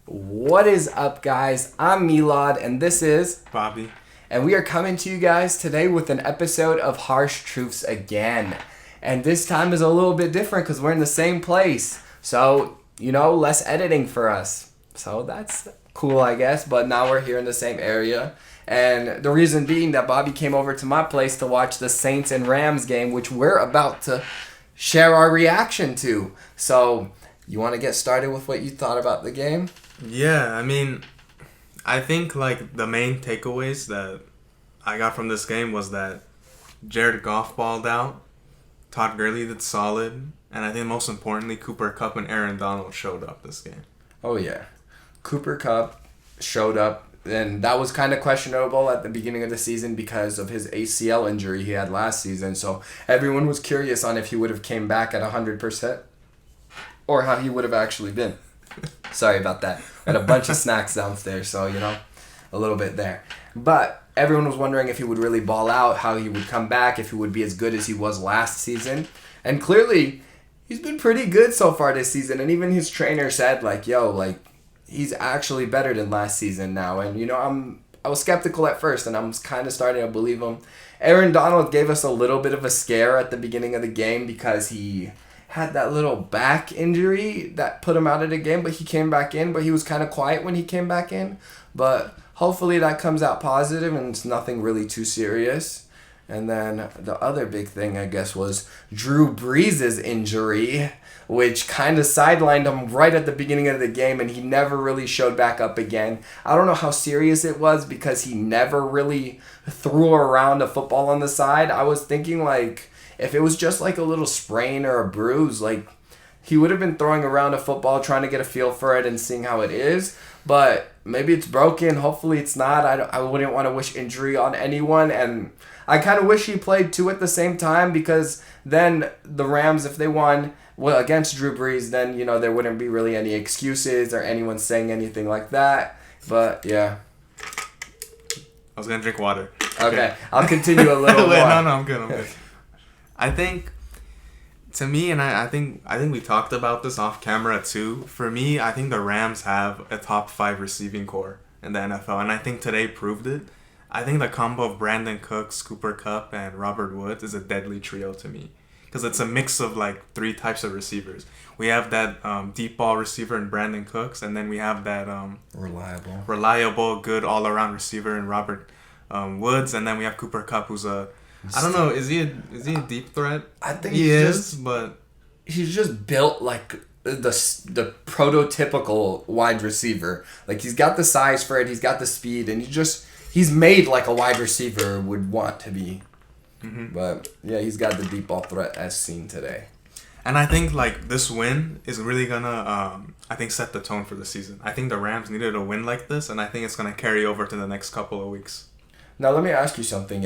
What is up, guys? I'm Milad, and this is Bobby. And we are coming to you guys today with an episode of Harsh Truths again. And this time is a little bit different because we're in the same place. So, less editing for us. So that's cool, I guess. But now we're here in the same area. And the reason being that Bobby came over to my place to watch the Saints and Rams game, which we're about to share our reaction to. So, you want to get started with what you thought about the game? Yeah, I think the main takeaways that I got from this game was that Jared Goff balled out, Todd Gurley did solid, and I think most importantly, Cooper Kupp and Aaron Donald showed up this game. Oh yeah, Cooper Kupp showed up, and that was kind of questionable at the beginning of the season because of his ACL injury he had last season. So everyone was curious on if he would have came back at 100% or how he would have actually been. Sorry about that. Got a bunch of snacks downstairs, so, a little bit there. But everyone was wondering if he would really ball out, how he would come back, if he would be as good as he was last season. And clearly, he's been pretty good so far this season. And even his trainer said, he's actually better than last season now. And, I was skeptical at first, and I'm kind of starting to believe him. Aaron Donald gave us a little bit of a scare at the beginning of the game because he had that little back injury that put him out of the game, but he came back in, but he was kind of quiet when he came back in. But hopefully that comes out positive and it's nothing really too serious. And then the other big thing, I guess, was Drew Brees' injury, which kind of sidelined him right at the beginning of the game, and he never really showed back up again. I don't know how serious it was because he never really threw around a football on the side. I was thinking, if it was just a little sprain or a bruise, he would have been throwing around a football trying to get a feel for it and seeing how it is. But maybe it's broken. Hopefully it's not. I wouldn't want to wish injury on anyone. And I kind of wish he played two at the same time because then the Rams, if they won against Drew Brees, then, there wouldn't be really any excuses or anyone saying anything like that. But, yeah. I was going to drink water. Okay. I'll continue a little Wait, more. No, I'm good. I think, to me, and I think we talked about this off camera too. For me, I think the Rams have a top 5 receiving core in the NFL, and I think today proved it. I think the combo of Brandon Cooks, Cooper Kupp, and Robert Woods is a deadly trio to me because it's a mix of 3 types of receivers. We have that deep ball receiver in Brandon Cooks, and then we have that reliable, good all-around receiver in Robert Woods, and then we have Cooper Kupp, who's I don't know. Is he a deep threat? I think he is, but he's just built like the prototypical wide receiver. He's got the size for it. He's got the speed, and he's made like a wide receiver would want to be. Mm-hmm. But yeah, he's got the deep ball threat as seen today. And I think this win is really gonna set the tone for the season. I think the Rams needed a win like this, and I think it's gonna carry over to the next couple of weeks. Now let me ask you something.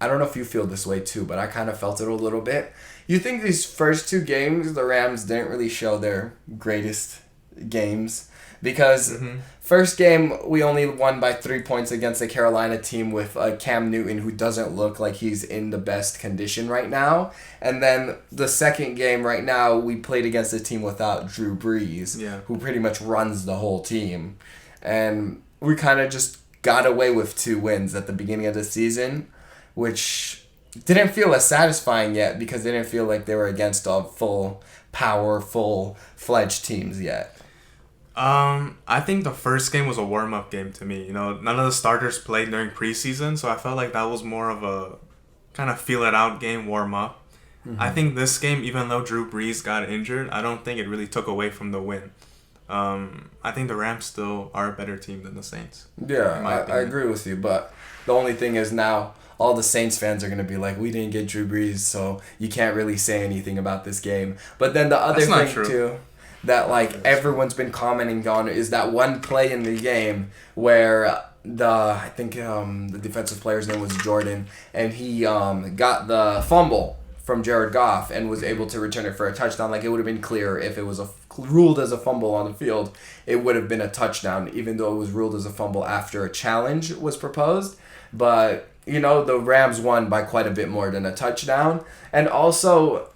I don't know if you feel this way too, but I kind of felt it a little bit. You think these first 2 games, the Rams didn't really show their greatest games? Because first game, we only won by 3 points against the Carolina team with Cam Newton, who doesn't look like he's in the best condition right now. And then the second game right now, we played against a team without Drew Brees, who pretty much runs the whole team. And we kind of just got away with 2 wins at the beginning of the season, which didn't feel as satisfying yet because they didn't feel like they were against all full-fledged teams yet. I think the first game was a warm-up game to me. None of the starters played during preseason, so I felt like that was more of a kind of feel-it-out game, warm-up. Mm-hmm. I think this game, even though Drew Brees got injured, I don't think it really took away from the win. I think the Rams still are a better team than the Saints. Yeah, I agree with you, but the only thing is now all the Saints fans are going to be like, we didn't get Drew Brees, so you can't really say anything about this game. But then the other thing, too, that, everyone's been commenting on is that one play in the game where the defensive player's name was Jordan, and he got the fumble from Jared Goff and was able to return it for a touchdown. It would have been clear if it was ruled as a fumble on the field, it would have been a touchdown, even though it was ruled as a fumble after a challenge was proposed. But the Rams won by quite a bit more than a touchdown. And also,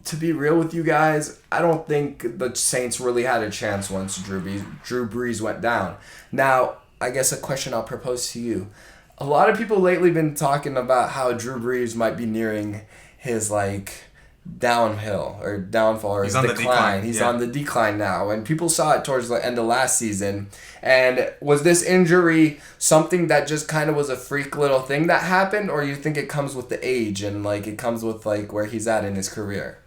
to be real with you guys, I don't think the Saints really had a chance once Drew Brees went down. Now, I guess a question I'll propose to you. A lot of people lately been talking about how Drew Brees might be nearing his downhill or downfall or He's on decline. the decline. He's yeah. on the decline now, and people saw it towards the end of last season. And was this injury something that just kind of was a freak little thing that happened, or you think it comes with the age and it comes with where he's at in his career?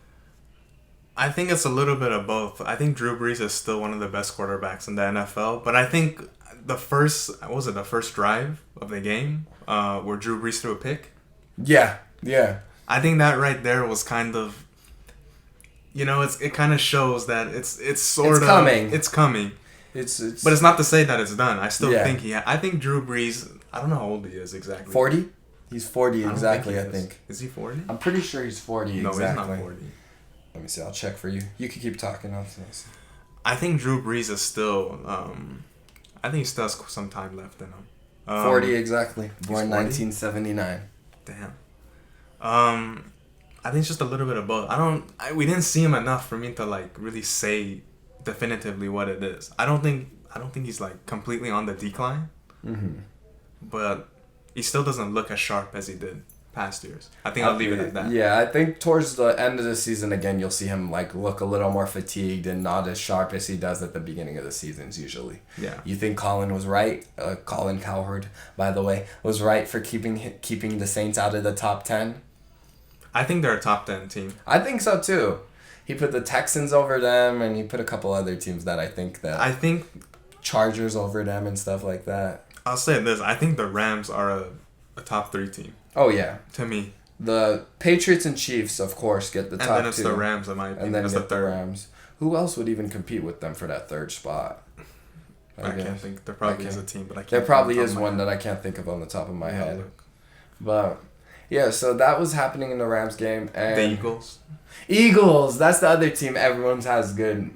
I think it's a little bit of both. I think Drew Brees is still one of the best quarterbacks in the NFL, but I think the first drive of the game where Drew Brees threw a pick? Yeah. I think that right there was kind of, it kind of shows that it's coming. It's coming. It's But it's not to say that it's done. I still Yeah. think I think Drew Brees, I don't know how old he is exactly. 40? He's 40 exactly, I think. Is he 40? I'm pretty sure he's 40 No, exactly. he's not 40. Let me see. I'll check for you. You can keep talking. I think Drew Brees is still, I think he still has some time left in him. 40 exactly. Born 40? 1979. Damn. I think it's just a little bit of both. We didn't see him enough for me to really say definitively what it is. I don't think he's completely on the decline. Mm-hmm. But he still doesn't look as sharp as he did past years. I think I'll leave it at that. Yeah, I think towards the end of the season again, you'll see him look a little more fatigued and not as sharp as he does at the beginning of the seasons usually. Yeah. You think Colin was right? Colin Cowherd, by the way, was right for keeping the Saints out of the top 10. I think they're a top 10 team. I think so too. He put the Texans over them, and he put a couple other teams that I think Chargers over them and stuff like that. I'll say this: I think the Rams are a top 3 team. Oh yeah. To me. The Patriots and Chiefs, of course, get the top 2. And then it's the Rams, in my opinion. And then it's get the third. the Rams. Who else would even compete with them for that third spot? I can't think. There probably is a team, but I can't. There probably is one that I can't think of on the top of my head. Look. But yeah, so that was happening in the Rams game. And The Eagles. Eagles, that's the other team everyone has good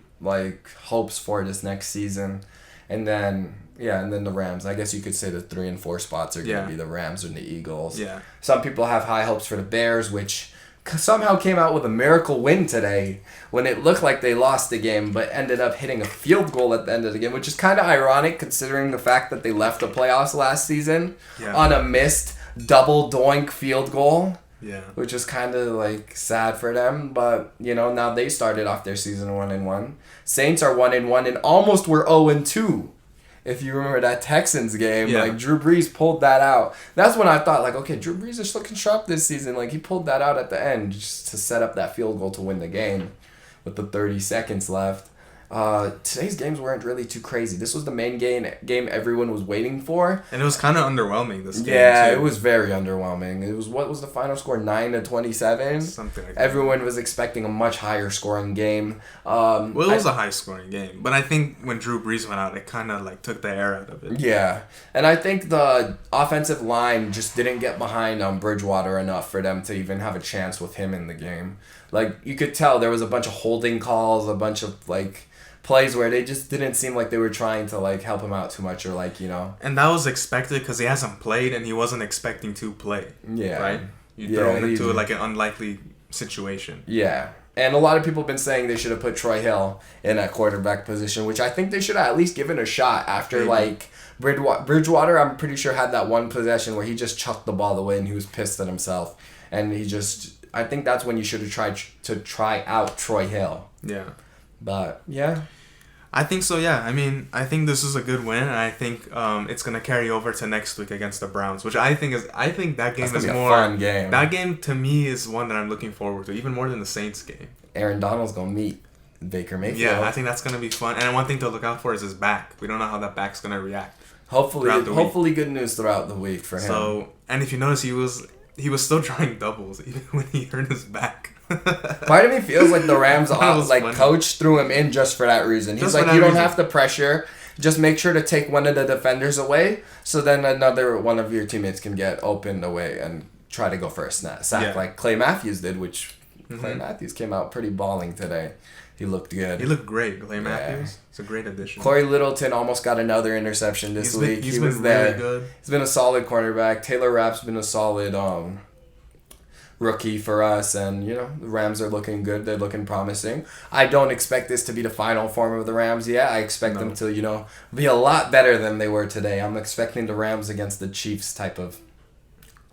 hopes for this next season. And then the Rams. I guess you could say the 3 and 4 spots are going to be the Rams and the Eagles. Yeah. Some people have high hopes for the Bears, which somehow came out with a miracle win today when it looked like they lost the game but ended up hitting a field goal at the end of the game, which is kind of ironic considering the fact that they left the playoffs last season on a missed double doink field goal. Yeah. Which is kind of sad for them, but now they started off their season 1-1. Saints are 1-1 and almost were 0-2. If you remember that Texans game, Drew Brees pulled that out. That's when I thought, okay, Drew Brees is looking sharp this season. He pulled that out at the end just to set up that field goal to win the game with the 30 seconds left. Today's games weren't really too crazy. This was the main game everyone was waiting for. And it was kind of underwhelming, this game, Yeah, too. it was very underwhelming. It was, what was the final score? 9-27? Something like that. Everyone was expecting a much higher scoring game. It was a high-scoring game. But I think when Drew Brees went out, it kind of took the air out of it. Yeah. And I think the offensive line just didn't get behind Bridgewater enough for them to even have a chance with him in the game. You could tell there was a bunch of holding calls, a bunch of, plays where they just didn't seem like they were trying to help him out too much or And that was expected because he hasn't played and he wasn't expecting to play. Yeah. Right? You throw him into an unlikely situation. Yeah. And a lot of people have been saying they should have put Troy Hill in that quarterback position, which I think they should have at least given a shot after Bridgewater, I'm pretty sure, had that one possession where he just chucked the ball away and he was pissed at himself. And I think that's when you should have tried to try out Troy Hill. Yeah. But, yeah. I think so, yeah. I mean, I think this is a good win, and I think it's going to carry over to next week against the Browns, which I think that game is more... fun game. That game, to me, is one that I'm looking forward to, even more than the Saints game. Aaron Donald's going to meet Baker Mayfield. Yeah, I think that's going to be fun. And one thing to look out for is his back. We don't know how that back's going to react. Hopefully good news throughout the week for him. So, and if you notice, he was still trying doubles, even when he hurt his back. Part of me feels like the Rams coach threw him in just for that reason. He's you don't have to pressure. Just make sure to take one of the defenders away, so then another one of your teammates can get opened away and try to go for a sack like Clay Matthews did, which Clay Matthews came out pretty balling today. He looked good. He looked great, Clay Matthews. It's a great addition. Corey Littleton almost got another interception this week. He was there. Really good. He's been a solid cornerback. Taylor Rapp's been a solid rookie for us, and the Rams are looking good. They're looking promising. I don't expect this to be the final form of the Rams yet. I expect them to be a lot better than they were today. I'm expecting the Rams against the Chiefs type of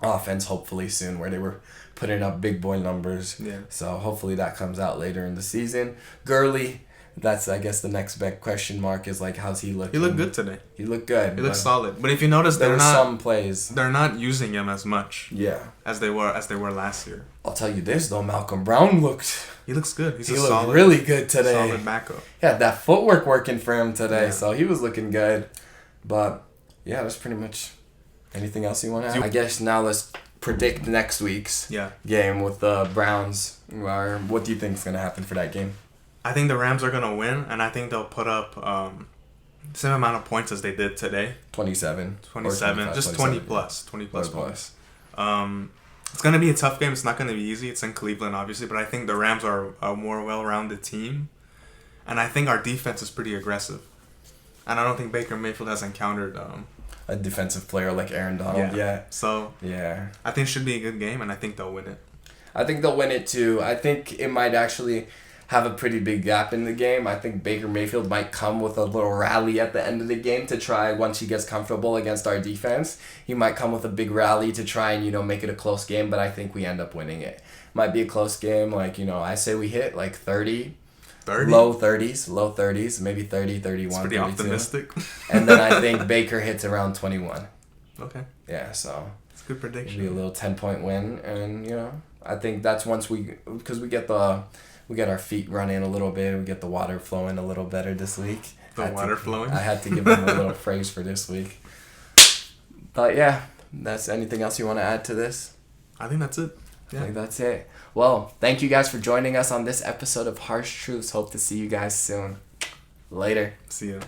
offense hopefully soon, where they were putting up big boy numbers. Yeah. So hopefully that comes out later in the season. Gurley, that's I guess the next big question mark is like, how's he looking? He looked good today. He looked good. He looked solid. But if you notice, there were some plays. They're not using him as much. Yeah. As they were last year. I'll tell you this though, Malcolm Brown looked. He looks good. He looked really good today. Solid backup. Yeah, that footwork working for him today, Yeah. so he was looking good. But yeah, that's pretty much. Anything else you want to add? I guess now let's predict next week's game with the Browns. What do you think is going to happen for that game? I think the Rams are going to win, and I think they'll put up same amount of points as they did today. 27. 27. Just 20 plus. 20 plus points. It's going to be a tough game. It's not going to be easy. It's in Cleveland, obviously, but I think the Rams are a more well-rounded team, and I think our defense is pretty aggressive. And I don't think Baker Mayfield has encountered a defensive player like Aaron Donald yet. So yeah, I think it should be a good game, and I think they'll win it. I think they'll win it too. I think it might actually have a pretty big gap in the game. I think Baker Mayfield might come with a little rally at the end of the game to try, once he gets comfortable against our defense, he might come with a big rally to try and, make it a close game, but I think we end up winning it. Might be a close game, I say we hit like 30. 30? Low 30s, maybe 30, 31, it's pretty 32. optimistic. And then I think Baker hits around 21. Okay. Yeah, so it's a good prediction. It'll be a little 10-point win, and I think that's once because we get our feet running a little bit, we get the water flowing a little better this week. Flowing. I had to give him a little phrase for this week. But yeah, that's anything else you want to add to this? I think that's it. Yeah. I think that's it. Well, thank you guys for joining us on this episode of Harsh Truths. Hope to see you guys soon. Later. See ya.